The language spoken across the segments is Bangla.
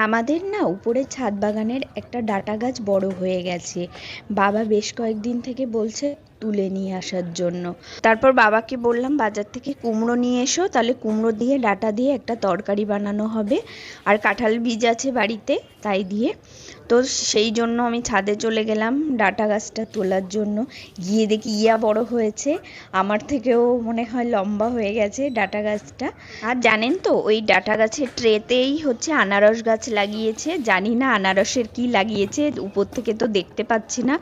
আমাদের না উপরে ছাদ বাগানের একটা ডাটা গাছ বড় হয়ে গেছে। বাবা বেশ কয়েকদিন থেকে বলছে তুলে নিয়ে আসার জন্য। তারপর বাবাকে বললাম বাজার থেকে কুমড়ো নিয়ে এসো, তাহলে কুমড়ো দিয়ে ডাটা দিয়ে একটা তরকারি বানানো হবে। আর কাঁঠাল বীজ আছে বাড়িতে, তাই দিয়ে। তো সেই জন্য আমি ছাদে চলে গেলাম ডাটা গাছটা তোলার জন্য। গিয়ে দেখি ইয়া বড় হয়েছে, আমার থেকেও মনে হয় লম্বা হয়ে গেছে ডাটা গাছটা। আর জানেন তো, ওই ডাটা গাছের ট্রেতেই হচ্ছে আনারস গাছ লাগিয়েছে। জানি না আনারসের কি লাগিয়েছে, উপর থেকে তো দেখতে পাচ্ছি না।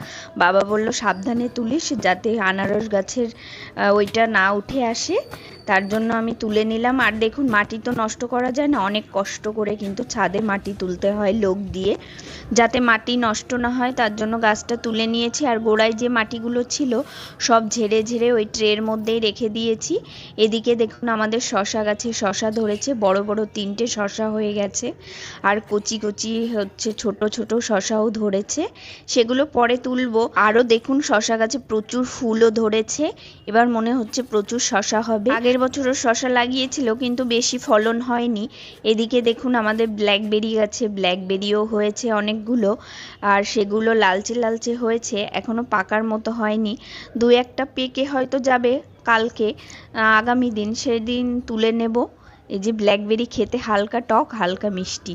বাবা বলল সাবধানে তুলিস যাতে আনারস গাছের ওইটা না উঠে আসে। তার জন্য আমি তুলে নিলাম। আর দেখুন, মাটি তো নষ্ট করা যায় না, অনেক কষ্ট করে কিন্তু ছাদে মাটি তুলতে হয় লোক দিয়ে, যাতে মাটি নষ্ট না হয়। তার জন্য গাছটা তুলে নিয়েছি। আর গোড়ায় যে মাটিগুলো ছিল সব ঝেড়ে ঝেড়ে ওই ট্রের মধ্যেই রেখে দিয়েছি। এদিকে দেখুন আমাদের শশা গাছে শশা ধরেছে, বড় বড় 3টে শশা হয়ে গেছে। আর কচি কচি হচ্ছে ছোট ছোট শশাও ধরেছে, সেগুলো পরে তুলবো। আরও দেখুন শশা গাছে প্রচুর ফুলও ধরেছে, এবার মনে হচ্ছে প্রচুর শশা হবে। আগের বছরও শশা লাগিয়েছিল কিন্তু বেশি ফলন হয়নি। এদিকে দেখুন আমাদের ব্ল্যাকবেরি গাছে ব্ল্যাকবেরিও হয়েছে অনেকগুলো, আর সেগুলো লালচে লালচে হয়েছে, এখনো পাকার মতো হয়নি। দু একটা পেকে হয়তো যাবে কালকে, আগামী দিন সেদিন তুলে নেব। এই যে ব্ল্যাকবেরি খেতে হালকা টক হালকা মিষ্টি,